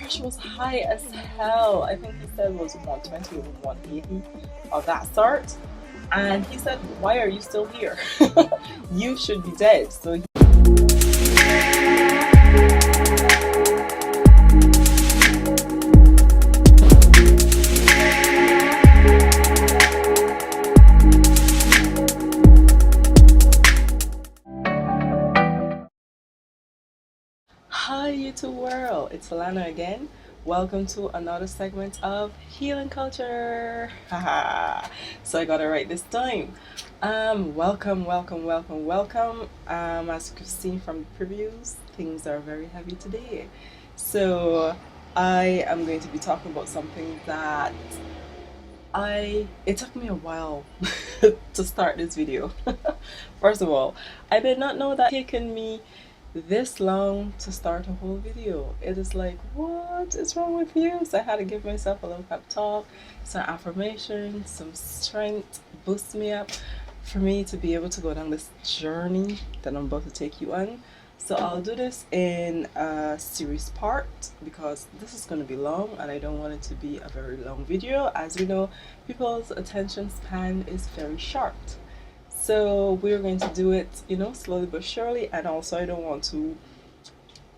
pressure was high as hell. I think he said it was 120 or 180 of that sort. And he said, "Why are you still here? You should be dead." So hi YouTube world, it's Alana again. Welcome to another segment of Healing Culture. Haha. So I got it right this time. Welcome. As you've seen from the previews, things are very heavy today. So I am going to be talking about something that it took me a while to start this video. First of all, I did not know that it had taken me this long to start a whole video. It is like, what is wrong with you? So I had to give myself a little pep talk, some affirmation, some strength, boost me up for me to be able to go down this journey that I'm about to take you on. So I'll do this in a series part because this is going to be long and I don't want it to be a very long video. As we know, people's attention span is very short. So we're going to do it, slowly but surely. And also I don't want to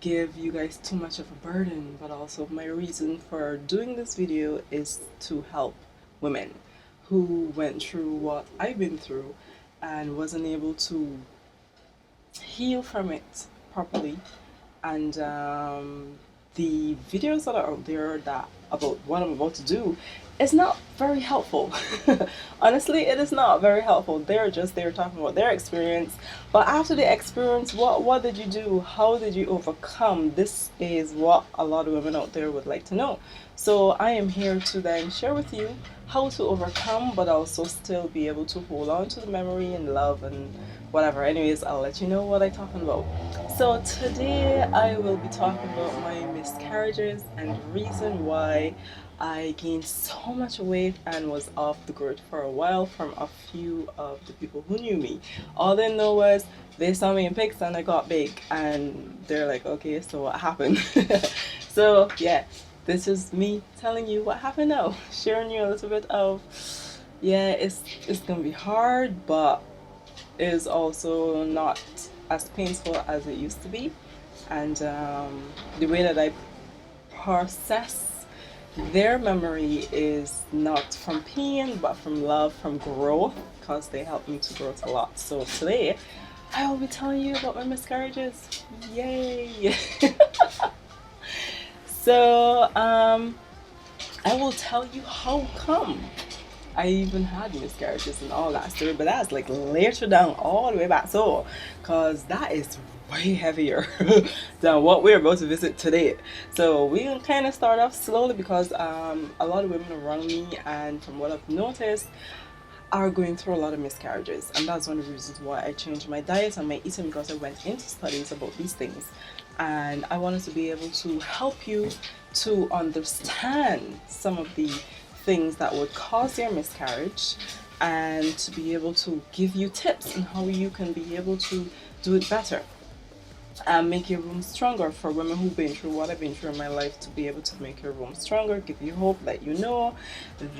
give you guys too much of a burden, but also my reason for doing this video is to help women who went through what I've been through and wasn't able to heal from it properly. And the videos that are out there that about what I'm about to do is not very helpful. Honestly, it is not very helpful. They're talking about their experience, but after the experience, what did you do? How did you overcome? This is what a lot of women out there would like to know. So I am here to then share with you how to overcome, but also still be able to hold on to the memory and love and whatever. Anyways, I'll let you know what I'm talking about. So today I will be talking about my miscarriages and the reason why I gained so much weight and was off the grid for a while from a few of the people who knew me. All they know was they saw me in pics and I got big, and they're like, okay, so what happened? So yeah, this is me telling you what happened now, sharing you a little bit of, yeah, it's gonna be hard, but it is also not as painful as it used to be. And the way that I process their memory is not from pain but from love, from growth, because they helped me to grow a lot. So today I will be telling you about my miscarriages. Yay! So I will tell you how come I even had miscarriages and all that story, but that's like later down, all the way back. So because that is way heavier than what we're about to visit today. So we can kind of start off slowly because a lot of women around me, and from what I've noticed, are going through a lot of miscarriages, and that's one of the reasons why I changed my diet and my eating, because I went into studies about these things and I wanted to be able to help you to understand some of the things that would cause your miscarriage and to be able to give you tips on how you can be able to do it better and make your womb stronger. For women who've been through what I've been through in my life, to be able to make your womb stronger, give you hope, let you know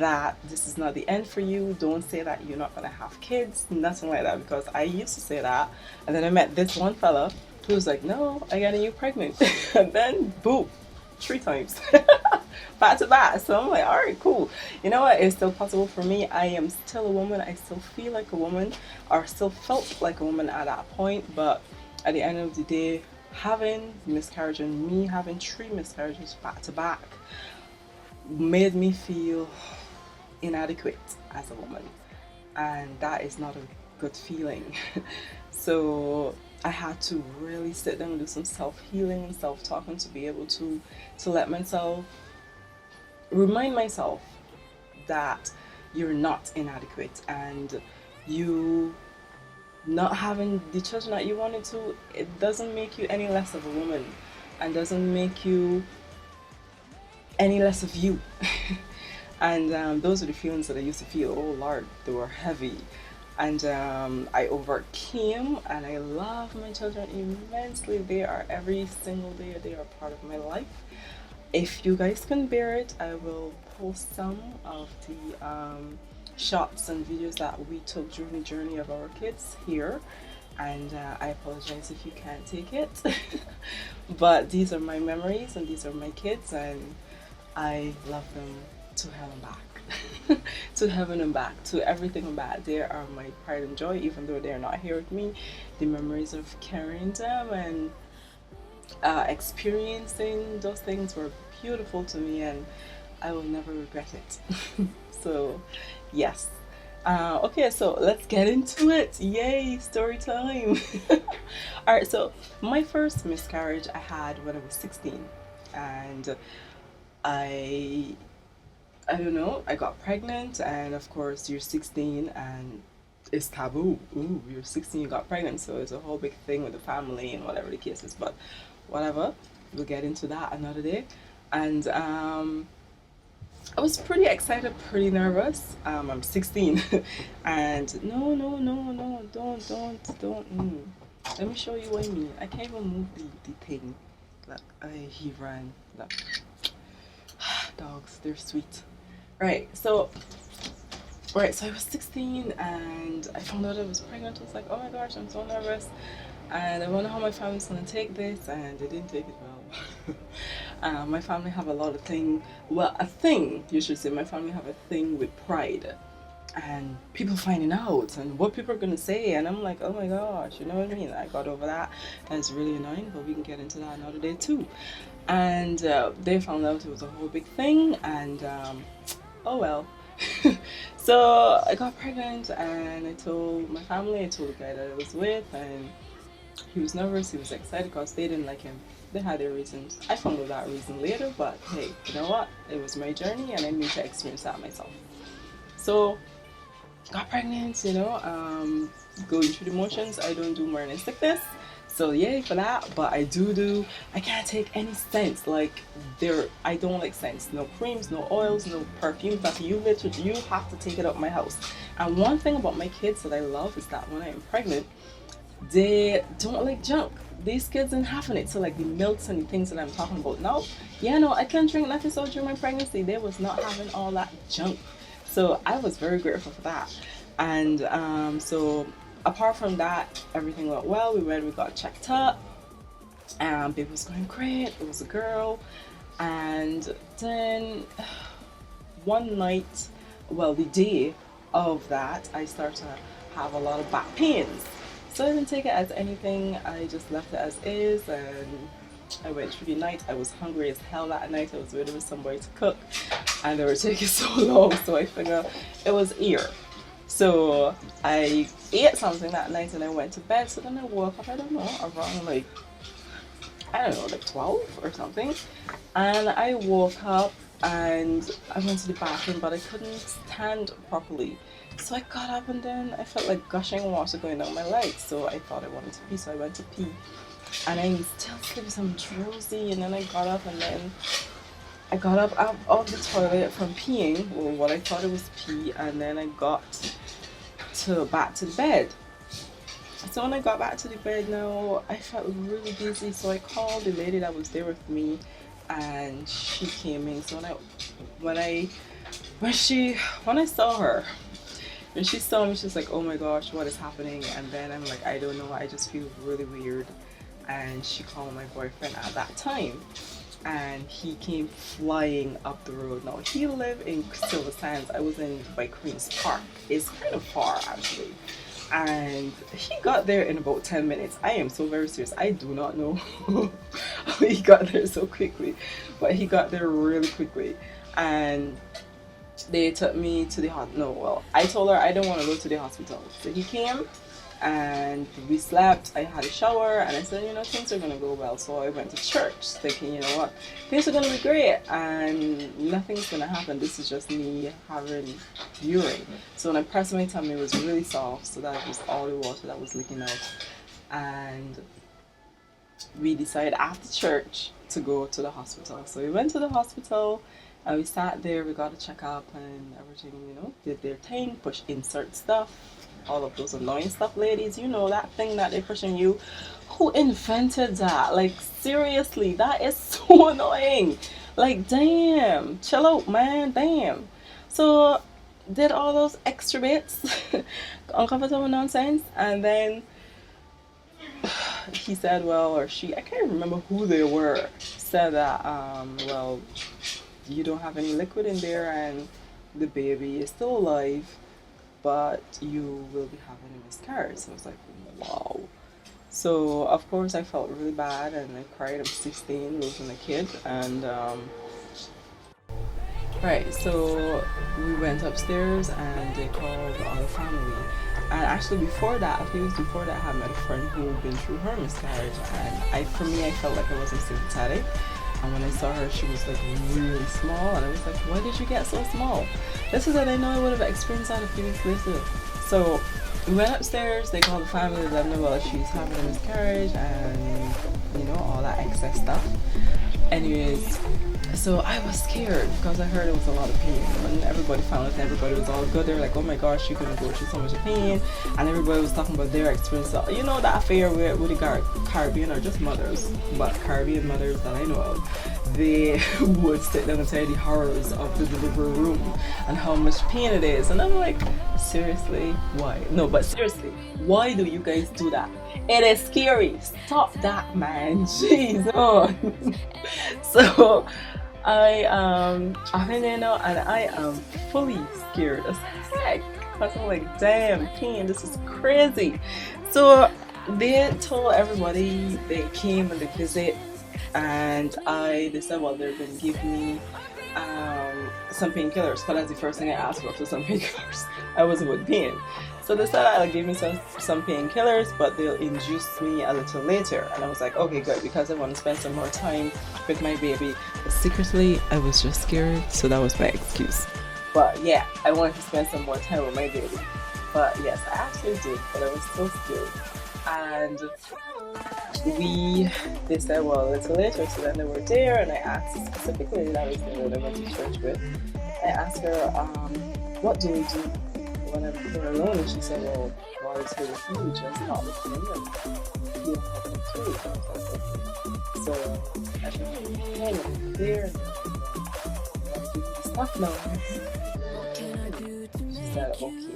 that this is not the end for you. Don't say that you're not gonna have kids, nothing like that, because I used to say that, and then I met this one fella who was like, no, I got you pregnant. And then boom, 3 times back to back. So I'm like, all right, cool. You know what, it's still possible for me. I am still a woman. I still feel like a woman, or still felt like a woman at that point. But at the end of the day, having miscarriage and me having 3 miscarriages back to back made me feel inadequate as a woman, and that is not a good feeling. So I had to really sit down and do some self-healing and self-talking to be able to let myself remind myself that you're not inadequate, and you not having the children that you wanted to, it doesn't make you any less of a woman and doesn't make you any less of you. And those are the feelings that I used to feel. Oh Lord, they were heavy. And I overcame, and I love my children immensely. They are every single day, they are part of my life. If you guys can bear it, I will post some of the shots and videos that we took during the journey of our kids here. And I apologize if you can't take it. But these are my memories and these are my kids, and I love them to hell and back. To heaven and back, to everything and back. They are my pride and joy, even though they're not here with me. The memories of carrying them and experiencing those things were beautiful to me, and I will never regret it. So, yes. Okay, so let's get into it. Yay, story time. All right, so my first miscarriage I had when I was 16, and I I don't know, I got pregnant, and of course you're 16 and it's taboo. Ooh, you're 16, you got pregnant, so it's a whole big thing with the family and whatever the case is. But whatever, we'll get into that another day. And I was pretty excited, pretty nervous. I'm 16, and no, don't. Let me show you what I mean. I can't even move the thing. Look, he ran. Look, dogs, they're sweet. Right, so I was 16 and I found out I was pregnant. I was like, oh my gosh, I'm so nervous. And I wonder how my family's gonna take this, and they didn't take it well. My family have a lot of a thing, you should say, my family have a thing with pride. And people finding out and what people are gonna say, and I'm like, oh my gosh, you know what I mean? I got over that. That's really annoying, but we can get into that another day too. And they found out it was a whole big thing, and oh well. So I got pregnant, and I told my family, I told the guy that I was with, and he was nervous, he was excited because they didn't like him. They had their reasons. I found out that reason later, but hey, you know what? It was my journey and I need to experience that myself. So, got pregnant, going through the motions. I don't do morning sickness. So yay for that, but I can't take any scents. I don't like scents. No creams, no oils, no perfumes. Nothing. You have to take it out my house. And one thing about my kids that I love is that when I am pregnant, they don't like junk. These kids ain't having it. So like the milks and the things that I'm talking about now, I can't drink nothing. So during my pregnancy, they was not having all that junk. So I was very grateful for that. And so apart from that, everything went well. We got checked up, and baby was going great. It was a girl. And then one night, the day of that, I started to have a lot of back pains. So I didn't take it as anything. I just left it as is, and I went through the night. I was hungry as hell that night. I was waiting for somebody to cook, and they were taking so long. So I figured it was ear. So I ate something that night and I went to bed. So then I woke up, I don't know, around like 12 or something. And I woke up and I went to the bathroom, but I couldn't stand properly. So I got up and then I felt like gushing water going down my legs. So I thought I wanted to pee, so I went to pee. And I still feeling some drowsy, and then I got up and then I got up out of the toilet from peeing, or what I thought it was pee, and then I got back to the bed. So when I got back to the bed now, I felt really dizzy, so I called the lady that was there with me, and she came in. So when I saw her, when she saw me, she was like, oh my gosh, what is happening? And then I'm like, I don't know, I just feel really weird. And she called my boyfriend at that time, and he came flying up the road. Now he lived in Silver Sands. I was by Queen's Park. It's kind of far actually, and he got there in about 10 minutes. I am so very serious. I do not know how he got there so quickly, but he got there really quickly. And they took me to the hospital. No, well, I told her I don't want to go to the hospital. So he came and we slept. I had a shower and I said, things are gonna go well. So I went to church thinking, things are gonna be great and nothing's gonna happen. This is just me having urine. So when I pressed my tummy, it was really soft. So that was all the water that was leaking out. And we decided after church to go to the hospital. So we went to the hospital. We sat there, we got a checkup and everything, did their thing, push insert stuff, all of those annoying stuff, ladies, that thing that they're pushing you. Who invented that? Like, seriously, that is so annoying. Like, damn, chill out, man, damn. So, did all those extra bits, uncomfortable nonsense, and then he said, well, or she, I can't remember who they were, said that, well, you don't have any liquid in there and the baby is still alive, but you will be having a miscarriage. So I was like, wow. So of course I felt really bad and I cried. I'm 16, losing a kid, and right. So we went upstairs and they called all the family. And actually before that, a few weeks before that, I had met a friend who had been through her miscarriage, and for me, I felt like I wasn't sympathetic. And when I saw her, she was like really small, and I was like, why did you get so small? This is that I know I would have experienced that a few weeks later. So we went upstairs, they called the family, let them know, well, she's having a miscarriage and, you know, all that excess stuff. Anyways, so I was scared because I heard it was a lot of pain. When everybody found out, everybody was all good. They were like, oh my gosh, you're going to go through so much pain. And everybody was talking about their experience. So, you know, that affair with the Caribbean, or just mothers, but Caribbean mothers that I know of, they would sit down and tell you the horrors of the delivery room and how much pain it is. And I'm like, seriously, why? No, but seriously, why do you guys do that? It is scary. Stop that, man. Jeez. Oh. So I'm in there now, and I am fully scared as heck because I'm like, damn, pain, this is crazy. So they told everybody, they came and they visit, and they said, well, they're going to give me some painkillers, because that's the first thing I asked for some painkillers. I wasn't with pain. So they said I'll give me some painkillers, but they'll induce me a little later. And I was like, okay, good, because I want to spend some more time with my baby. But secretly, I was just scared, so that was my excuse. But yeah, I wanted to spend some more time with my baby. But yes, I actually did, but I was so scared. And they said, well, a little later. So then they were there, and I asked specifically, that was the one I went to church with. I asked her, what do we do when we're alone? And she said, well, God is here with you, just not with him, and you don't have any food. And I was like, okay. So I just went there, and I give you the stuff now. She said, okay.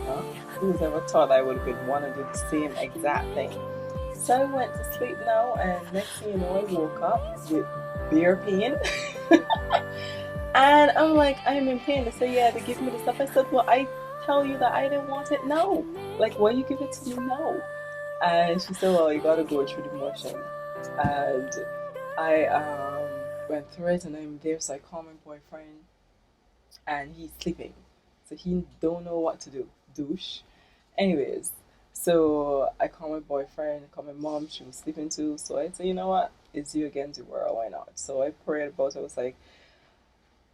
Huh? Who's ever thought I would want to do the same exact thing? So I went to sleep now, and next thing you know, I woke up with bare pain. And I'm like, I'm in pain. They say, yeah, they give me the stuff. I said, well, I tell you that I didn't want it now. Like, why you give it to me now? And she said, well, you gotta go through the motion. And I went through it, and I'm there, so I call my boyfriend, and he's sleeping. So he don't know what to do. Douche. Anyways, so I call my boyfriend, I call my mom, she was sleeping too. So I said, you know what? It's you against the world, why not? So I prayed about it. I was like,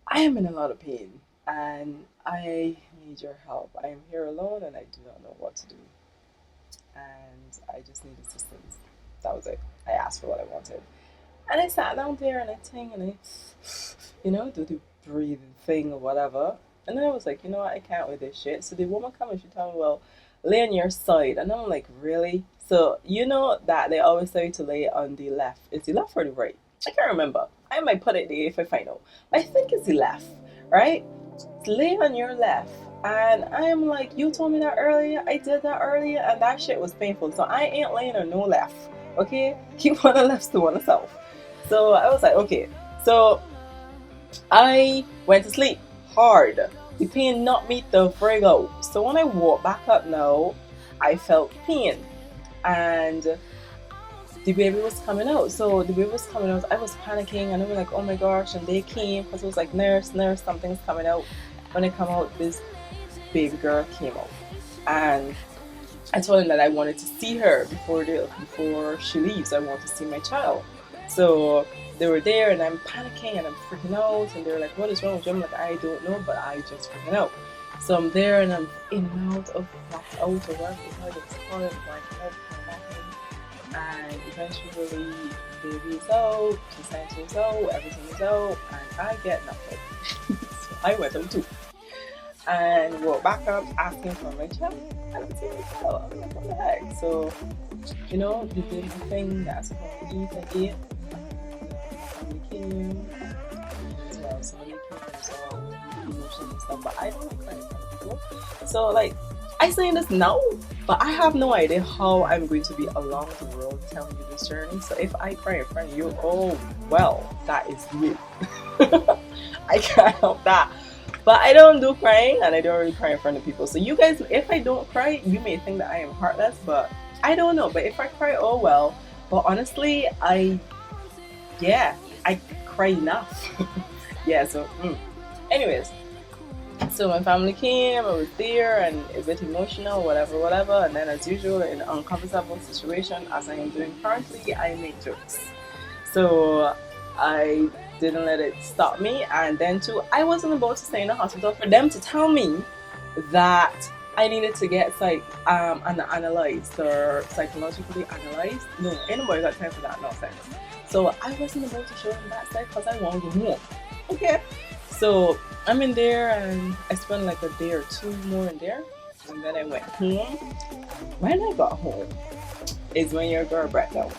I am in a lot of pain and I need your help. I am here alone and I do not know what to do. And I just need assistance. That was it. I asked for what I wanted. And I sat down there and I think and I, do the breathing thing or whatever. And then I was like, you know what, I can't with this shit. So the woman come and she told me, well, lay on your side. And I'm like, really? So you know that they always tell you to lay on the left. Is the left or the right? I can't remember. I might put it there if I find out. I think it's the left, right? Lay on your left. And I'm like, you told me that earlier. I did that earlier and that shit was painful. So I ain't laying on no left. Okay? Keep on the left to one self. So I was like, okay. So I went to sleep hard. The pain knocked me the frig out. So when I woke back up now, I felt pain. And the baby was coming out. So the baby was coming out. I was panicking and I was like, oh my gosh. And they came because it was like, nurse, something's coming out. When they come out, this baby girl came out. And I told him that I wanted to see her before she leaves. I want to see my child. So they were there and I'm panicking and I'm freaking out. And they're like, what is wrong with you? I'm like, I don't know, but I just freaking out. So I'm there and I'm in and out of blacked out or whatever it's called, blacked out. And eventually the baby is out, 2 centimeters out, everything is out, and I get nothing. So I went out too. And woke back up asking for my child. I don't see my child. I'm like, what the heck? So, they did the thing that's supposed to eat, I ate. family came as well. So when they came, it was all emotions and stuff. But I don't like crying in front of people. So like, I saying this now, but I have no idea how I'm going to be along the road telling you this journey. So if I cry in front of you, oh well, that is you. I can't help that. But I don't do crying, and I don't really cry in front of people. So you guys, if I don't cry, you may think that I am heartless, but I don't know. But if I cry, oh well. But honestly, I cry enough. Yeah, so anyways, so my family came, I was there, and a bit emotional, whatever, and then as usual, in an uncomfortable situation, as I am doing currently, I make jokes. So I didn't let it stop me, and then too, I wasn't about to stay in the hospital for them to tell me that I needed to get analyzed or psychologically analyzed. No, anybody got time for that nonsense. So I wasn't about to show them that side because I wanted to go home. Okay, so I'm in there and I spent like a day or two more in there, and then I went home. When I got home is when your girl broke down.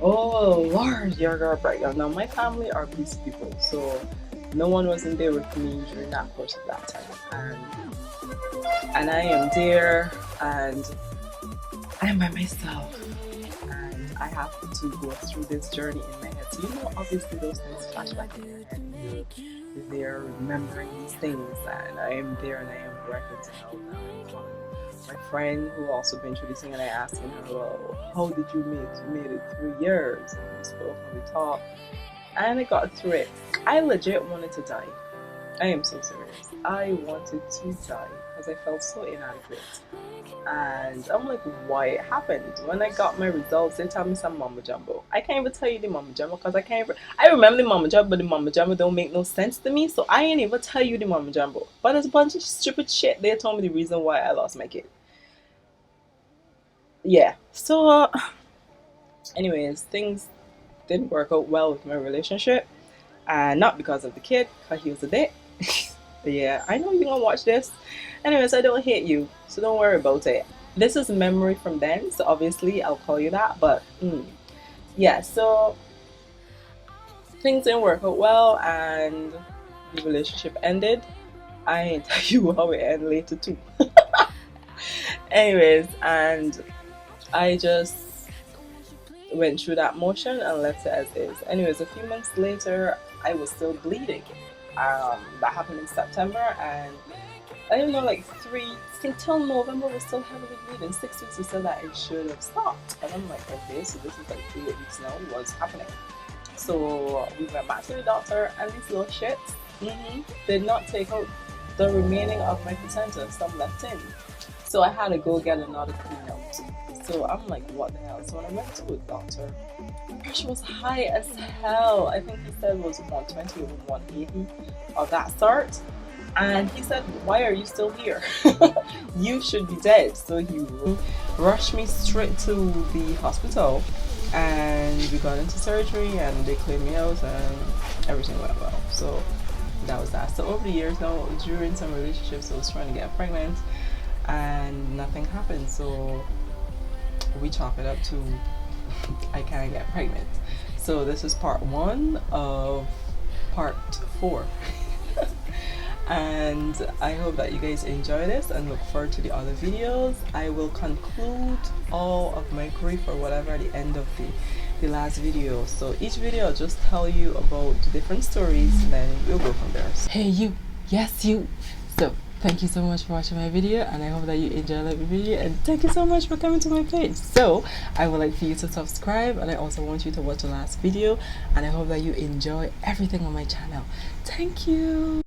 Oh Lord, your girl broke down. Now my family are peace people, so no one was in there with me during that course of that time, and I am there and I'm by myself, and I have to go through this journey in my head. So you know, obviously those things flash back in your head. You're there remembering these things, and I am there and I am reconciled now. My friend who also been through this thing, and I asked her, well, how did you make it? You made it 3 years, and we spoke and we talked, and I got through it. I legit wanted to die. I am so serious. I wanted to die because I felt so inadequate. And I'm like, why it happened? When I got my results, they tell me some mama jumbo. I can't even tell you the mama jumbo because I remember the mama jumbo, but the mama jumbo don't make no sense to me, so I ain't even tell you the mama jumbo. But there's a bunch of stupid shit they told me the reason why I lost my kid. Yeah, so anyways, things didn't work out well with my relationship, and not because of the kid, because he was a dick. Yeah, I know you're gonna watch this. Anyways, I don't hate you, so don't worry about it. This is memory from then, so obviously I'll call you that, but yeah, so things didn't work out well and the relationship ended. I ain't tell you how it ended later too. Anyways, and I just went through that motion and left it as is. Anyways, a few months later, I was still bleeding. That happened in September, and I don't know, like till November was still heavily bleeding. 6 weeks, he said that it should have stopped, and I'm like, okay, so this is like 3 weeks now. What's happening? So we went back to the doctor, and these little shits did not take out the remaining of my placenta. Some left in, so I had to go get another clean out. So I'm like, what the hell? So when I went to a doctor, my pressure was high as hell. I think he said it was 120 or 180 of that sort. And he said, why are you still here? You should be dead. So he rushed me straight to the hospital, and we got into surgery, and they cleaned me out, and everything went well. So that was that. So over the years now, during some relationships, I was trying to get pregnant, and nothing happened. So we chalk it up to I can't get pregnant. So this is part 1 of part 4. And I hope that you guys enjoy this and look forward to the other videos. I will conclude all of my grief or whatever at the end of the last video. So each video I'll just tell you about the different stories, then we'll go from there. Hey you, yes you. So thank you so much for watching my video, and I hope that you enjoyed the video, and thank you so much for coming to my page. So I would like for you to subscribe, and I also want you to watch the last video, and I hope that you enjoy everything on my channel. Thank you.